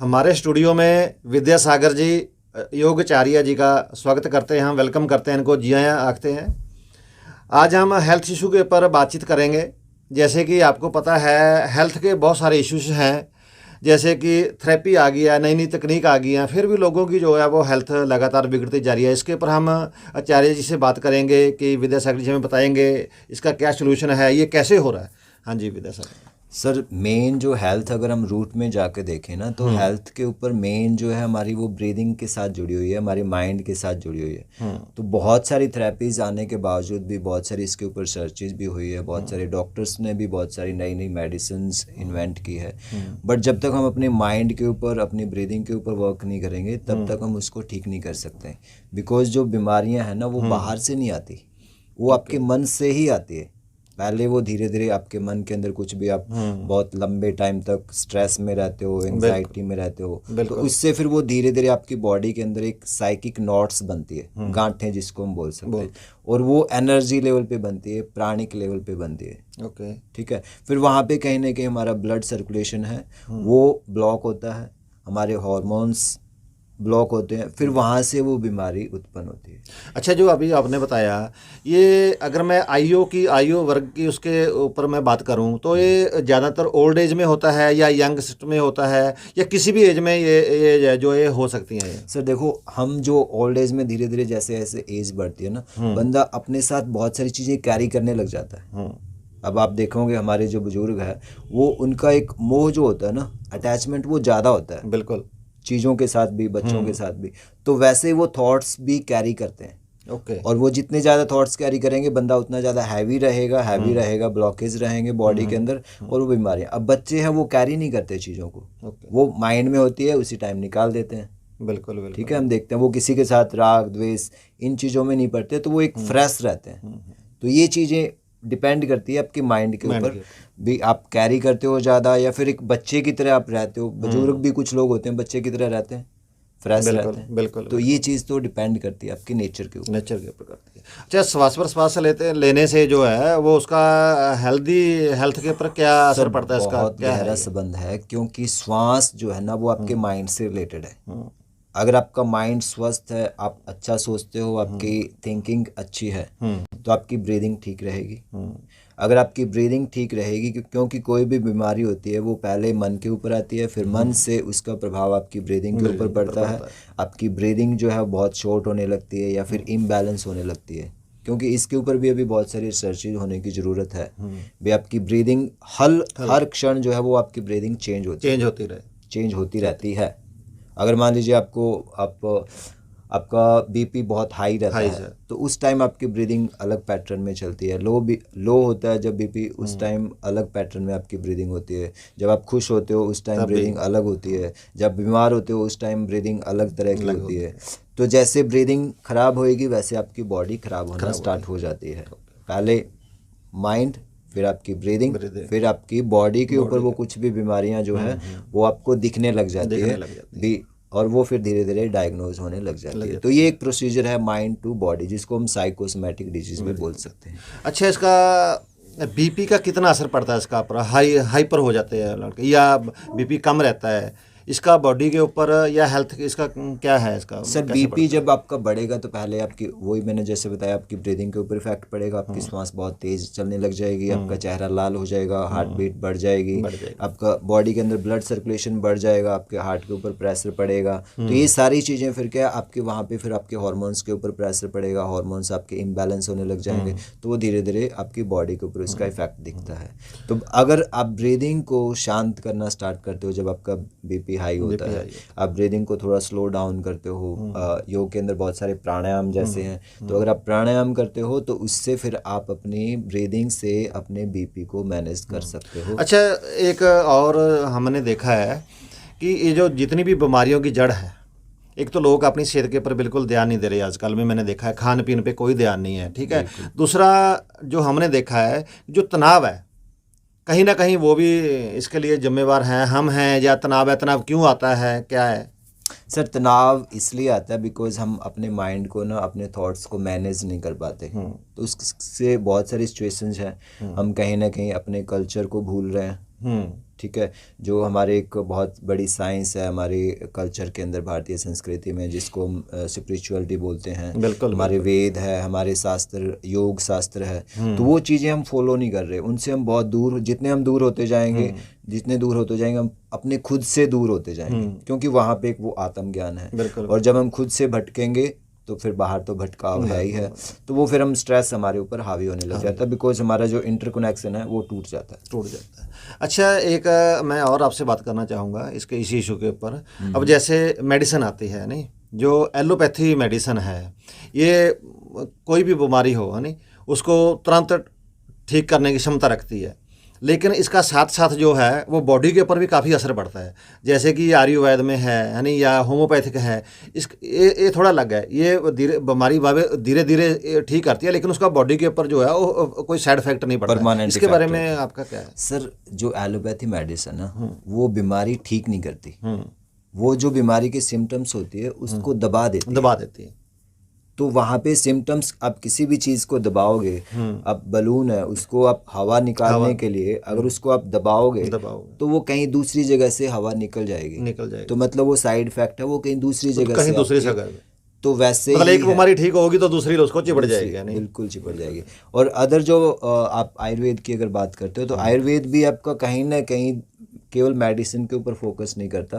हमारे स्टूडियो में विद्यासागर जी योगाचार्य जी का स्वागत करते हैं। हम वेलकम करते हैं, इनको जी आया आखते हैं। आज हम हेल्थ इशू के ऊपर बातचीत करेंगे। जैसे कि आपको पता है हेल्थ के बहुत सारे इश्यूज हैं, जैसे कि थेरेपी आ गई है, नई नई तकनीक आ गई है, फिर भी लोगों की जो है वो हेल्थ लगातार बिगड़ती जा रही है। इसके ऊपर हम आचार्य जी से बात करेंगे कि विद्यासागर जी हमें बताएंगे इसका क्या सोल्यूशन है, ये कैसे हो रहा है। हाँ जी विद्यासागर सर, मेन जो हेल्थ अगर हम रूट में जाके देखें ना तो हेल्थ के ऊपर मेन जो है हमारी वो ब्रीदिंग के साथ जुड़ी हुई है, हमारी माइंड के साथ जुड़ी हुई है। तो बहुत सारी थेरेपीज आने के बावजूद भी बहुत सारी इसके ऊपर सर्चेज भी हुई है, बहुत सारे डॉक्टर्स ने भी बहुत सारी नई नई मेडिसिन इन्वेंट की है। बट जब तक हम अपने माइंड के ऊपर, अपनी ब्रीदिंग के ऊपर वर्क नहीं करेंगे तब तक हम उसको ठीक नहीं कर सकते। बिकॉज जो बीमारियां हैं ना वो बाहर से नहीं आती, वो आपके मन से ही आती है। पहले वो धीरे धीरे आपके मन के अंदर कुछ भी आप बहुत लंबे टाइम तक स्ट्रेस में रहते हो, एंजाइटी में रहते हो, तो उससे फिर वो धीरे धीरे आपकी बॉडी के अंदर एक साइकिक नॉट्स बनती है, गांठें जिसको हम बोल सकते हैं, और वो एनर्जी लेवल पे बनती है, प्राणिक लेवल पे बनती है। ओके ठीक है। फिर वहाँ पे कहीं ना कहीं हमारा ब्लड सर्कुलेशन है वो ब्लॉक होता है, हमारे हॉर्मोन्स ब्लॉक होते हैं, फिर वहाँ से वो बीमारी उत्पन्न होती है। अच्छा, जो अभी आपने बताया, ये अगर मैं आयु वर्ग की उसके ऊपर मैं बात करूं तो ये ज़्यादातर ओल्ड एज में होता है या यंगस्ट में होता है या किसी भी एज में ये जो ये हो सकती हैं ये? सर देखो, हम जो ओल्ड एज में धीरे धीरे जैसे जैसे एज बढ़ती है ना, बंदा अपने साथ बहुत सारी चीज़ें कैरी करने लग जाता है। अब आप देखोगे हमारे जो बुजुर्ग है वो उनका एक मोह जो होता है ना, अटैचमेंट, वो ज़्यादा होता है बिल्कुल। चीज़ों के साथ भी, बच्चों के साथ भी। तो वैसे वो थॉट्स भी कैरी करते हैं। ओके। और वो जितने ज़्यादा थॉट्स कैरी करेंगे बंदा उतना ज़्यादा हैवी रहेगा, ब्लॉकेज रहेंगे बॉडी के अंदर, और वो बीमारियाँ। अब बच्चे हैं वो कैरी नहीं करते चीज़ों को, वो माइंड में होती है उसी टाइम निकाल देते हैं। बिल्कुल बिल्कुल। ठीक है, हम देखते हैं वो किसी के साथ राग द्वेष इन चीज़ों में नहीं पड़ते, तो वो एक फ्रेश रहते हैं। तो ये चीज़ें डिपेंड करती है आपके माइंड के ऊपर भी, आप कैरी करते हो ज़्यादा या फिर एक बच्चे की तरह आप रहते हो। बुजुर्ग भी कुछ लोग होते हैं बच्चे की तरह रहते हैं, फ्रेश रहते हैं। बिल्कुल। तो ये चीज़ तो डिपेंड करती है आपके नेचर के ऊपर। नेचर के ऊपर करती है। अच्छा, श्वास प्रश्वास लेने से जो है वो उसका हेल्थ के ऊपर क्या असर पड़ता है, इसका बहुत क्या गहरा है? संबंध है, क्योंकि श्वास जो है ना वो आपके माइंड से रिलेटेड है। अगर आपका माइंड स्वस्थ है, आप अच्छा सोचते हो, आपकी थिंकिंग अच्छी है, तो आपकी ब्रीदिंग ठीक रहेगी। अगर आपकी ब्रीदिंग ठीक रहेगी, क्योंकि कोई भी बीमारी होती है वो पहले मन के ऊपर आती है, फिर मन से उसका प्रभाव आपकी ब्रीदिंग के ऊपर पड़ता है। आपकी ब्रीदिंग जो है बहुत शॉर्ट होने लगती है या फिर इम्बैलेंस होने लगती है, क्योंकि इसके ऊपर भी अभी बहुत सारी रिसर्च होने की ज़रूरत है। भी आपकी ब्रीदिंग हर क्षण जो है वो आपकी ब्रीदिंग चेंज होती रहती है। अगर मान लीजिए आपका बीपी बहुत हाई रहता है तो उस टाइम आपकी ब्रीदिंग अलग पैटर्न में चलती है। लो होता है जब बीपी, उस टाइम अलग पैटर्न में आपकी ब्रीदिंग होती है। जब आप खुश होते हो उस टाइम ब्रीदिंग अलग होती है। जब बीमार होते हो उस टाइम ब्रीदिंग अलग तरह की होती है। तो जैसे ब्रीदिंग खराब होएगी वैसे आपकी बॉडी खराब होना स्टार्ट हो जाती है। पहले माइंड, फिर आपकी ब्रीदिंग, फिर आपकी बॉडी के ऊपर वो कुछ भी बीमारियां जो है वो आपको दिखने लग जाती है भी, और वो फिर धीरे धीरे डायग्नोज होने लग जाती है। तो ये एक प्रोसीजर है माइंड टू बॉडी, जिसको हम साइकोसोमैटिक डिजीज भी बोल सकते हैं। अच्छा, इसका बीपी का कितना असर पड़ता है इसका पर? हाइपर हो जाते हैं लड़के या बीपी कम रहता है, इसका बॉडी के ऊपर या हेल्थ इसका क्या है इसका? सर बीपी जब आपका बढ़ेगा तो पहले आपकी, वही मैंने जैसे बताया, आपकी ब्रीदिंग के ऊपर इफेक्ट पड़ेगा, आपकी सांस बहुत तेज चलने लग जाएगी, आपका चेहरा लाल हो जाएगा, हार्ट बीट बढ़ जाएगी, आपका बॉडी के अंदर ब्लड सर्कुलेशन बढ़ जाएगा, आपके हार्ट के ऊपर प्रेशर पड़ेगा। तो ये सारी चीज़ें फिर क्या आपके वहाँ पे फिर आपके हार्मोन्स के ऊपर प्रेशर पड़ेगा, हार्मोन्स आपके इम्बैलेंस होने लग जाएंगे, तो वो धीरे धीरे आपकी बॉडी के ऊपर इसका इफेक्ट दिखता है। तो अगर आप ब्रीदिंग को शांत करना स्टार्ट करते हो जब आपका बीपी हाई होता है, आप ब्रीदिंग को थोड़ा स्लो डाउन करते हो, योग के अंदर बहुत सारे प्राणायाम जैसे हैं, तो अगर आप प्राणायाम करते हो तो उससे फिर आप अपनी ब्रीदिंग से अपने बीपी को मैनेज कर सकते हो। अच्छा, एक और हमने देखा है कि ये जो जितनी भी बीमारियों की जड़ है, एक तो लोग अपनी सेहत के ऊपर बिल्कुल ध्यान नहीं दे रहे आजकल में, मैंने देखा है खान पीन पे कोई ध्यान नहीं है। ठीक है। दूसरा जो हमने देखा है, जो तनाव है, कहीं ना कहीं वो भी इसके लिए जिम्मेवार हैं, हम हैं या तनाव है? तनाव क्यों आता है, क्या है? सर तनाव इसलिए आता है बिकॉज हम अपने माइंड को ना, अपने थॉट्स को मैनेज नहीं कर पाते। तो उससे बहुत सारी सिचुएशंस हैं, हम कहीं ना कहीं अपने कल्चर को भूल रहे हैं, ठीक है, जो हमारे एक बहुत बड़ी साइंस है हमारे कल्चर के अंदर, भारतीय संस्कृति में, जिसको हम स्पिरिचुअलिटी बोलते हैं। बिल्कुल हमारे वेद है, हमारे शास्त्र, योग शास्त्र है, तो वो चीज़ें हम फॉलो नहीं कर रहे, उनसे हम बहुत दूर, जितने हम दूर होते जाएंगे, जितने दूर होते जाएंगे हम अपने खुद से दूर होते जाएंगे, क्योंकि वहाँ पे एक वो आत्मज्ञान है। बिल्कुल। और जब हम खुद से भटकेंगे तो फिर बाहर तो भटकाव है ही है, तो वो फिर हम स्ट्रेस हमारे ऊपर हावी होने लग जाता है, बिकॉज हमारा जो इंटरकनेक्शन है वो टूट जाता है। अच्छा, एक मैं और आपसे बात करना चाहूँगा इसके इसी इशू के ऊपर। अब जैसे मेडिसिन आती है नहीं, जो एलोपैथी मेडिसिन है, ये कोई भी बीमारी हो है नहीं, उसको तुरंत ठीक करने की क्षमता रखती है, लेकिन इसका साथ साथ जो है वो बॉडी के ऊपर भी काफ़ी असर पड़ता है। जैसे कि आयुर्वेद में है नहीं, या होम्योपैथिक है, ये थोड़ा अलग है। ये बीमारी धीरे धीरे ठीक करती है, लेकिन उसका बॉडी के ऊपर जो है वो कोई साइड इफेक्ट नहीं पड़ता है। इसके बारे में आपका क्या है? सर, जो एलोपैथी मेडिसिन है वो बीमारी ठीक नहीं करती, वो जो बीमारी की सिम्टम्स होती है उसको दबा देती है। तो वहाँ पे सिम्टम्स, आप किसी भी चीज़ को दबाओगे, अब बलून है उसको आप हवा निकालने के लिए अगर उसको आप दबाओगे तो वो कहीं दूसरी जगह से हवा निकल जाएगी। तो मतलब वो साइड इफेक्ट है, वो कहीं दूसरी जगह से। तो वैसे मतलब एक बीमारी ठीक होगी तो दूसरी उसको चिपट जाएगी, नहीं? बिल्कुल चिपट जाएगी। और अदर जो आप आयुर्वेद की अगर बात करते हो तो आयुर्वेद भी आपका कहीं ना कहीं केवल मेडिसिन के ऊपर फोकस नहीं करता,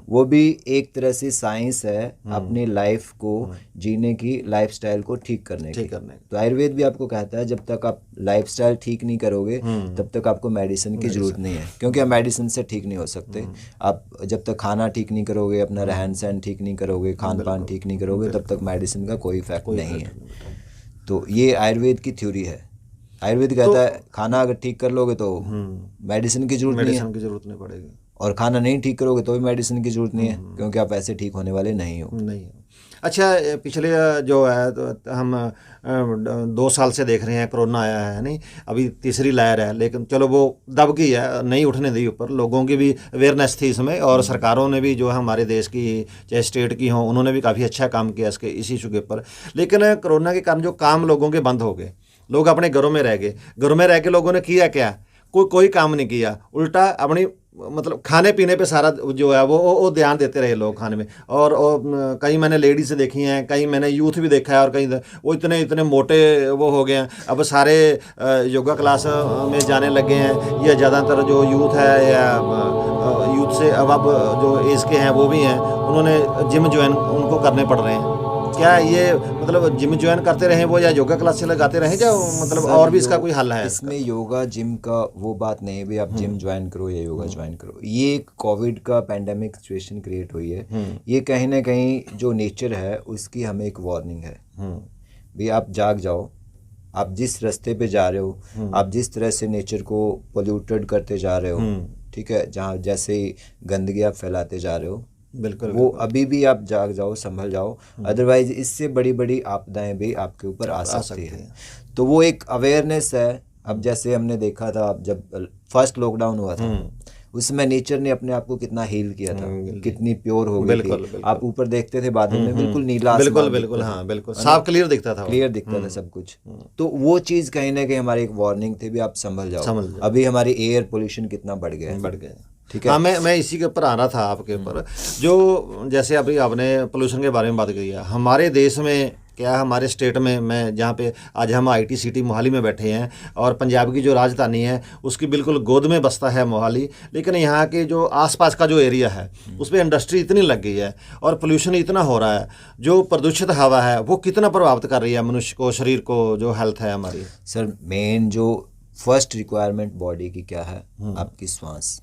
वो भी एक तरह से साइंस है अपनी लाइफ को जीने की, लाइफस्टाइल को ठीक करने की। तो आयुर्वेद भी आपको कहता है जब तक आप लाइफस्टाइल ठीक नहीं करोगे तब तक आपको मेडिसिन की जरूरत नहीं है, क्योंकि आप मेडिसिन से ठीक नहीं हो सकते। आप जब तक खाना ठीक नहीं करोगे, अपना रहन सहन ठीक नहीं करोगे, खान पान ठीक नहीं करोगे, तब तक मेडिसिन का कोई इफेक्ट नहीं है। तो ये आयुर्वेद की थ्योरी है। आयुर्वेद कहता है खाना अगर ठीक कर लोगे तो मेडिसिन की जरूरत नहीं पड़ेगी, और खाना नहीं ठीक करोगे तो भी मेडिसिन की जरूरत नहीं है, क्योंकि आप ऐसे ठीक होने वाले नहीं हो। अच्छा, पिछले जो है तो हम 2 साल से देख रहे हैं, कोरोना आया है नहीं, अभी तीसरी लहर है, लेकिन चलो वो दब गई है, नहीं उठने दी ऊपर। लोगों की भी अवेयरनेस थी इसमें, और सरकारों ने भी जो है हमारे देश की, चाहे स्टेट की हों, उन्होंने भी काफ़ी अच्छा काम किया इस इशू के ऊपर। लेकिन कोरोना के कारण जो काम लोगों के बंद हो गए, लोग अपने घरों में रह गए। घरों में रह के लोगों ने किया क्या? कोई काम नहीं किया, उल्टा अपनी मतलब खाने पीने पे सारा जो है वो ध्यान देते रहे लोग खाने में। और कई मैंने लेडीज़ देखी हैं, कई मैंने यूथ भी देखा है, और कई वो इतने मोटे वो हो गए हैं, अब सारे योगा क्लास में जाने लगे हैं। या ज़्यादातर जो यूथ है या यूथ से अब जो एज के हैं वो भी हैं, उन्होंने जिम ज्वाइन उनको करने पड़ रहे हैं। क्या ये मतलब जिम ज्वाइन करते रहे वो, या योगा क्लास से लगाते रहे, क्या मतलब और भी इसका कोई हल है? इसमें योगा जिम का वो बात नहीं है भी आप जिम ज्वाइन करो या योगा ज्वाइन करो। ये एक कोविड का पैंडेमिक सिचुएशन क्रिएट हुई है, ये कहीं ना कहीं जो नेचर है उसकी हमें एक वार्निंग है भी आप जाग जाओ। आप जिस रास्ते पे जा रहे हो, आप जिस तरह से नेचर को पोल्यूटेड करते जा रहे हो, ठीक है, जहाँ जैसे गंदगी आप फैलाते जा रहे हो, बिल्कुल वो अभी भी आप जाग जाओ, संभल जाओ, अदरवाइज इससे बड़ी बड़ी आपदाएं भी आपके ऊपर आ सकती है। तो वो एक अवेयरनेस है। अब जैसे हमने देखा था जब फर्स्ट लॉकडाउन हुआ था, उसमें नेचर ने अपने आप को कितना हील किया था, कितनी प्योर हो गई थी। आप ऊपर देखते थे बादल में बिल्कुल नीला आसमान, बिल्कुल हाँ, बिल्कुल साफ क्लियर दिखता था सब कुछ। तो वो चीज कहीं ना कहीं हमारी एक वार्निंग थी भी आप संभल जाओ। अभी हमारी एयर पोल्यूशन कितना बढ़ गया। ठीक है, हाँ, मैं इसी के ऊपर आना था आपके ऊपर। जो जैसे अभी आपने पोल्यूशन के बारे में बात की है, हमारे देश में क्या, हमारे स्टेट में, मैं जहाँ पे आज हम IT सिटी मोहाली में बैठे हैं, और पंजाब की जो राजधानी है उसकी बिल्कुल गोद में बसता है मोहाली, लेकिन यहाँ के जो आसपास का जो एरिया है उस पर इंडस्ट्री इतनी लग गई है और पोल्यूशन इतना हो रहा है, जो प्रदूषित हवा है वो कितना प्रभावित कर रही है मनुष्य को, शरीर को, जो हेल्थ है हमारी। सर, मेन जो फर्स्ट रिक्वायरमेंट बॉडी की क्या है? आपकी श्वास।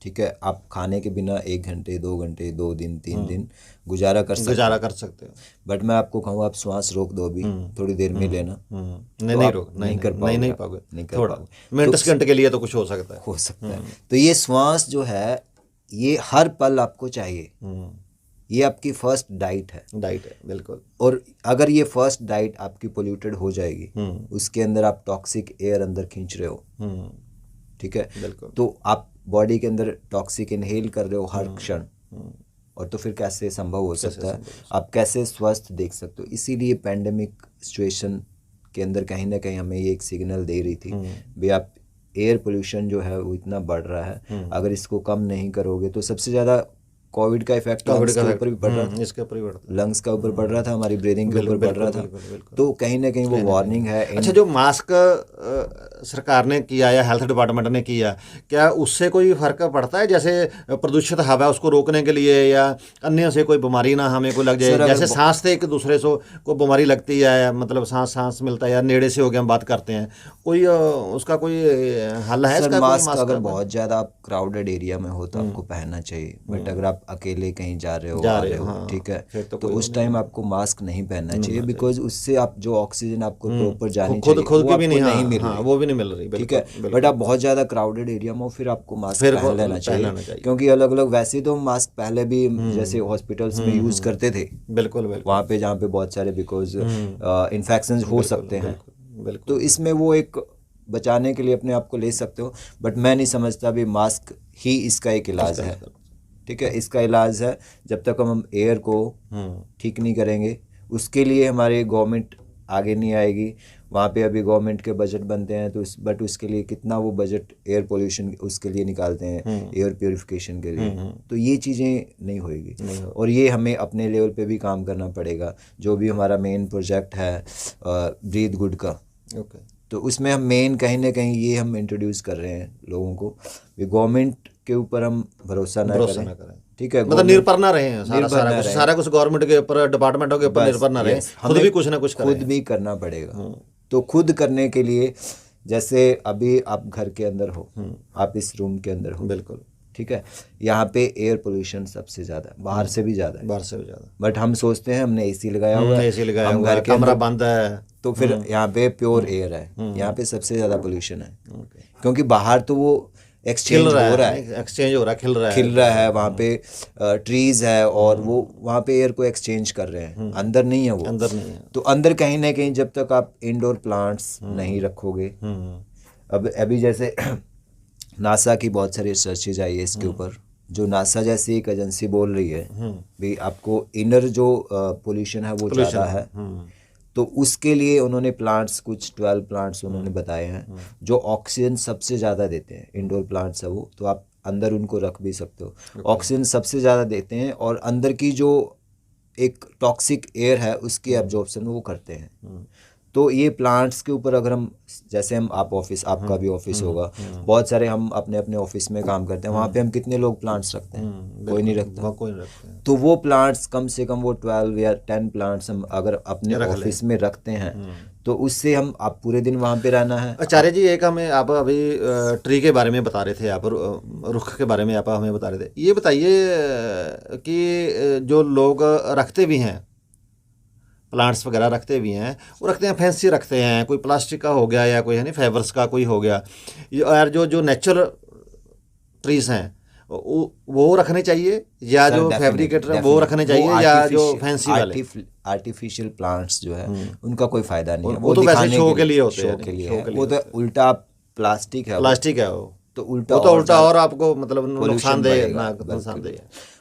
ठीक है, आप खाने के बिना 1 घंटे 2 घंटे 2 दिन 3 दिन गुजारा कर सकते हो, बट मैं आपको कहूँ आप श्वास रोक दो अभी, थोड़ी देर में लेना। नहीं कर पाओगे थोड़ा मिनट घंटे के लिए तो कुछ हो सकता है। तो ये श्वास जो है ये हर पल आपको चाहिए, ये आपकी फर्स्ट डाइट है बिल्कुल। और अगर ये फर्स्ट डाइट आपकी पोल्यूटेड हो जाएगी, उसके अंदर आप टॉक्सिक एयर अंदर खींच रहे हो, ठीक है, बिल्कुल, तो आप बॉडी के अंदर टॉक्सिक इनहेल कर रहे हो हर क्षण, और तो फिर कैसे संभव हो सकता है? आप कैसे स्वस्थ देख सकते हो? इसीलिए पैंडेमिक सिचुएशन के अंदर कहीं ना कहीं हमें ये एक सिग्नल दे रही थी भी आप एयर पोल्यूशन जो है वो इतना बढ़ रहा है, अगर इसको कम नहीं करोगे तो सबसे ज़्यादा कोविड का इफेक्ट लंग्स के ऊपर भी पड़ रहा था, इसके ऊपर ही पड़ता है। लंग्स का ऊपर पड़ रहा था, हमारी ब्रीदिंग के ऊपर पड़ रहा था। बिल्कुल। तो कहीं ना कहीं वो वार्निंग है। अच्छा, जो मास्क सरकार ने किया या हेल्थ डिपार्टमेंट ने किया, क्या उससे कोई फर्क पड़ता है? जैसे प्रदूषित हवा उसको रोकने के लिए, या अन्य से कोई बीमारी ना हमें कोई लग जाए, जैसे सांस से एक दूसरे से को बीमारी लगती है, मतलब सांस मिलता है, या नेड़े से हो गया हम बात करते हैं, कोई उसका कोई हल है? सर मास्क अगर बहुत ज़्यादा आप क्राउडेड एरिया में हो तो आपको पहनना चाहिए, बट अगर आप अकेले कहीं जा रहे हो ठीक है, तो उस टाइम आपको मास्क नहीं पहनना चाहिए, बिकॉज उससे आप जो ऑक्सीजन आपको प्रॉपर जानी चाहिए खुद वो की भी नहीं मिल रही, रही, वो भी नहीं मिल रही, ठीक है। बट आप बहुत ज़्यादा क्राउडेड एरिया में हो फिर आपको मास्क पहन लेना चाहिए, क्योंकि अलग अलग वैसे तो मास्क पहले भी जैसे हॉस्पिटल्स में यूज़ करते थे, बिल्कुल वहाँ पे जहाँ पे बहुत सारे बिकॉज इन्फेक्शन हो सकते हैं, तो इसमें वो एक बचाने के लिए अपने आप को ले सकते हो। बट मैं नहीं समझता भी मास्क ही इसका एक इलाज है, ठीक है। इसका इलाज है जब तक हम एयर को ठीक नहीं करेंगे, उसके लिए हमारे गवर्नमेंट आगे नहीं आएगी। वहाँ पे अभी गवर्नमेंट के बजट बनते हैं तो बट उसके लिए कितना वो बजट एयर पोल्यूशन उसके लिए निकालते हैं, एयर प्योरिफिकेशन के लिए, तो ये चीज़ें नहीं होएगी। और ये हमें अपने लेवल पे भी काम करना पड़ेगा। जो भी हमारा मेन प्रोजेक्ट है ब्रीथ गुड का, तो उसमें हम मेन कहीं ना कहीं ये हम इंट्रोड्यूस कर रहे हैं लोगों को, गवर्नमेंट के ऊपर हम भरोसा ना करें, ठीक है, मतलब निर्भर ना रहे, सारा कुछ गवर्नमेंट के ऊपर, डिपार्टमेंटों के ऊपर निर्भर ना रहे, खुद भी कुछ ना कुछ खुद भी करना पड़ेगा। तो खुद करने के लिए जैसे अभी आप घर के अंदर हो, आप इस रूम के अंदर हो, बिल्कुल ठीक है, यहाँ पे एयर पोल्यूशन सबसे ज़्यादा है, बाहर से भी ज़्यादा है, बट हम सोचते हैं हमने एसी लगाया हुआ है, हम घर के कमरा बंद है, तो फिर यहाँ पे प्योर एयर है, यहाँ पे सबसे ज़्यादा पोल्यूशन है, क्योंकि बाहर तो वो एक्सचेंज हो रहा है, खिल रहा है, वहाँ पे ट्रीज है और वो वहाँ पे एयर को एक्सचेंज कर रहे हैं, अंदर नहीं है वो, अंदर नहीं है। तो अंदर कहीं ना कहीं जब तक आप इंडोर प्लांट्स नहीं रखोगे, अब अभी जैसे नासा की बहुत सारी रिसर्चेज आई है इसके ऊपर, जो नासा जैसी एक एजेंसी बोल रही है भाई आपको इनर जो पोल्यूशन है वो ज़्यादा है, तो उसके लिए उन्होंने प्लांट्स कुछ 12 प्लांट्स उन्होंने बताए हैं जो ऑक्सीजन सबसे ज़्यादा देते हैं। इंडोर प्लांट्स है वो, तो आप अंदर उनको रख भी सकते हो। ऑक्सीजन सबसे ज़्यादा देते हैं और अंदर की जो एक टॉक्सिक एयर है उसकी एब्जॉर्प्शन वो करते हैं। तो ये प्लांट्स के ऊपर अगर हम जैसे हम आपका भी ऑफिस होगा, बहुत सारे हम अपने अपने ऑफिस में काम करते हैं, वहाँ पे हम कितने लोग प्लांट्स रखते हैं? कोई नहीं रखता। तो वो प्लांट्स कम से कम वो 12 या 10 प्लांट्स हम अगर अपने ऑफिस में रखते हैं तो उससे हम आप पूरे दिन वहाँ पे रहना है। आचार्य जी, एक हमें आप अभी ट्री के बारे में बता रहे थे, आप रुख के बारे में आप हमें बता रहे थे, ये बताइए कि जो लोग रखते भी हैं, प्लांट्स वगैरह रखते भी हैं, वो रखते हैं फैंसी रखते हैं, कोई प्लास्टिक का हो गया या कोई है नहीं फाइबर्स का कोई हो गया, और जो नेचुरल ट्रीज हैं वो रखने चाहिए, या जो फैब्रिकेटर है वो रखने चाहिए, या जो फैंसी वाले आर्टिफिशियल प्लांट्स जो है उनका कोई फायदा नहीं है, वो तो वैसे शो के लिए होते हैं, शो के लिए वो तो उल्टा प्लास्टिक है वो, तो उल्टा और आपको मतलब नुकसानदेह।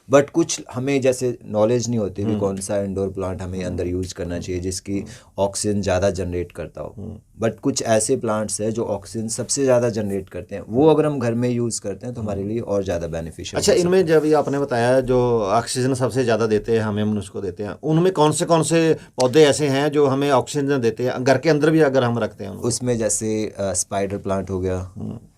बट कुछ हमें जैसे नॉलेज नहीं होती भी कौन सा इंडोर प्लांट हमें अंदर यूज करना चाहिए जिसकी ऑक्सीजन ज़्यादा जनरेट करता हो, बट कुछ ऐसे प्लांट्स हैं जो ऑक्सीजन सबसे ज़्यादा जनरेट करते हैं, वो अगर हम घर में यूज़ करते हैं तो हमारे लिए और ज़्यादा बेनिफिशियल। अच्छा, इनमें जब ये आपने बताया जो ऑक्सीजन सबसे ज़्यादा देते हैं हमें मनुष्य को देते हैं, उनमें कौन से पौधे ऐसे हैं जो हमें ऑक्सीजन देते हैं घर के अंदर भी अगर हम रखते हैं? उसमें जैसे स्पाइडर प्लांट हो गया,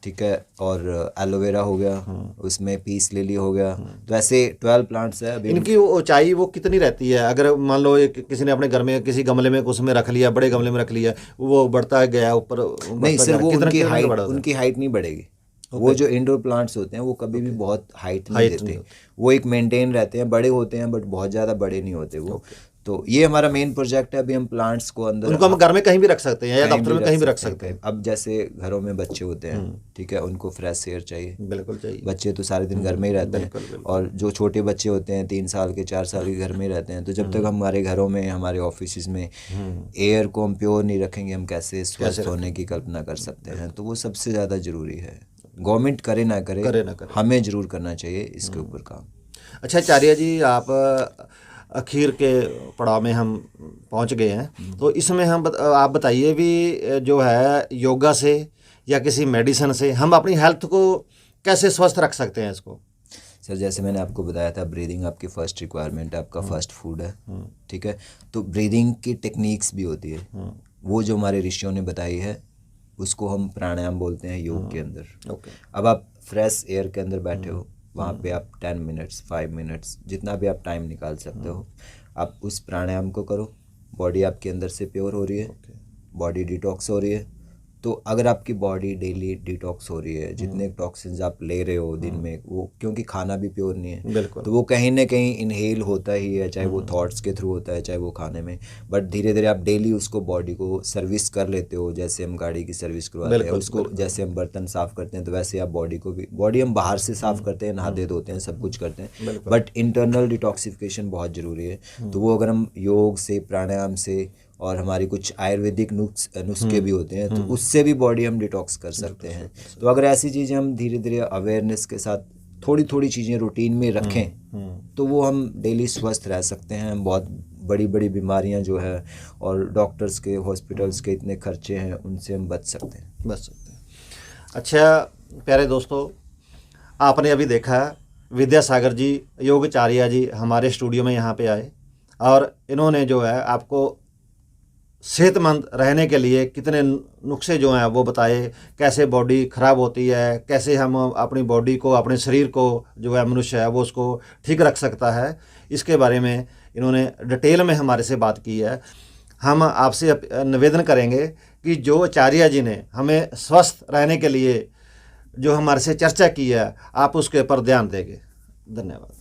ठीक है, और एलोवेरा हो गया, उसमें पीस लिली हो गया, तो ऐसे 12 प्लांट्स है। अभी इनकी ऊंचाई वो कितनी रहती है? अगर मान लो किसी ने अपने घर में किसी गमले में उसमें रख लिया, बड़े गमले में रख लिया, वो बढ़ता गया ऊपर? नहीं सर, वो उनकी हाइट नहीं बढ़ेगी। वो जो इंडोर प्लांट्स होते हैं वो कभी भी बहुत हाइट नहीं देते, वो एक मेंटेन रहते हैं, बड़े होते हैं बट बहुत ज़्यादा बड़े नहीं होते वो। तो ये हमारा मेन प्रोजेक्ट है। अभी हम प्लांट्स को अंदर, उनको हम घर में कहीं भी रख सकते हैं या दफ्तर में कहीं भी रख सकते हैं। अब जैसे घरों में बच्चे होते हैं, ठीक है, उनको फ्रेश एयर चाहिए, बिल्कुल चाहिए। बच्चे तो सारे दिन घर में ही रहते हैं, और जो छोटे बच्चे होते हैं 3 साल के 4 साल के घर में रहते हैं, तो जब तक हमारे घरों में हमारे ऑफिस में एयर को हम प्योर नहीं रखेंगे, हम कैसे स्वस्थ होने की कल्पना कर सकते हैं? तो वो सबसे ज़्यादा ज़रूरी है। गवर्नमेंट करे ना करे, हमें ज़रूर करना चाहिए इसके ऊपर काम। अच्छा आचार्य जी, आप आखिर के पड़ाव में हम पहुंच गए हैं, तो इसमें आप बताइए भी जो है योगा से या किसी मेडिसिन से हम अपनी हेल्थ को कैसे स्वस्थ रख सकते हैं इसको? सर जैसे मैंने आपको बताया था, ब्रीदिंग आपकी फर्स्ट रिक्वायरमेंट है, आपका फर्स्ट फूड है, ठीक है। तो ब्रीदिंग की टेक्निक्स भी होती है, वो जो हमारे ऋषियों ने बताई है उसको हम प्राणायाम बोलते हैं योग के अंदर। ओके। अब आप फ्रेश एयर के अंदर बैठे हो, वहाँ पे आप 10 मिनट्स 5 मिनट्स जितना भी आप टाइम निकाल सकते हो, आप उस प्राणायाम को करो। बॉडी आपके अंदर से प्योर हो रही है, बॉडी डिटॉक्स हो रही है। तो अगर आपकी बॉडी डेली डिटॉक्स हो रही है, जितने टॉक्सिन्स आप ले रहे हो दिन में, वो क्योंकि खाना भी प्योर नहीं है, बिल्कुल। तो वो कहीं ना कहीं इनहेल होता ही है, चाहे वो थॉट्स के थ्रू होता है, चाहे वो खाने में। बट धीरे धीरे आप डेली उसको बॉडी को सर्विस कर लेते हो, जैसे हम गाड़ी की सर्विस करवाते हैं उसको, जैसे हम बर्तन साफ करते हैं, तो वैसे आप बॉडी को भी, बॉडी हम बाहर से साफ करते हैं, नहाते धोते हैं, सब कुछ करते हैं, बट इंटरनल डिटॉक्सिफिकेशन बहुत ज़रूरी है। तो वो अगर हम योग से, प्राणायाम से, और हमारी कुछ आयुर्वेदिक नुस्खे भी होते हैं, तो उससे भी बॉडी हम डिटॉक्स कर सकते हैं। तो अगर ऐसी चीज़ें हम धीरे धीरे अवेयरनेस के साथ थोड़ी थोड़ी चीज़ें रूटीन में रखें, तो वो हम डेली स्वस्थ रह सकते हैं। हम बहुत बड़ी बड़ी बीमारियां जो है और डॉक्टर्स के, हॉस्पिटल्स के इतने खर्चे हैं, उनसे हम बच सकते हैं। अच्छा प्यारे दोस्तों, आपने अभी देखा विद्यासागर जी, योगाचार्य जी हमारे स्टूडियो में यहाँ पे आए और इन्होंने जो है आपको सेहतमंद रहने के लिए कितने नुस्खे जो हैं वो बताए, कैसे बॉडी ख़राब होती है, कैसे हम अपनी बॉडी को, अपने शरीर को जो है मनुष्य है वो उसको ठीक रख सकता है, इसके बारे में इन्होंने डिटेल में हमारे से बात की है। हम आपसे निवेदन करेंगे कि जो आचार्य जी ने हमें स्वस्थ रहने के लिए जो हमारे से चर्चा की है, आप उसके ऊपर ध्यान देंगे। धन्यवाद।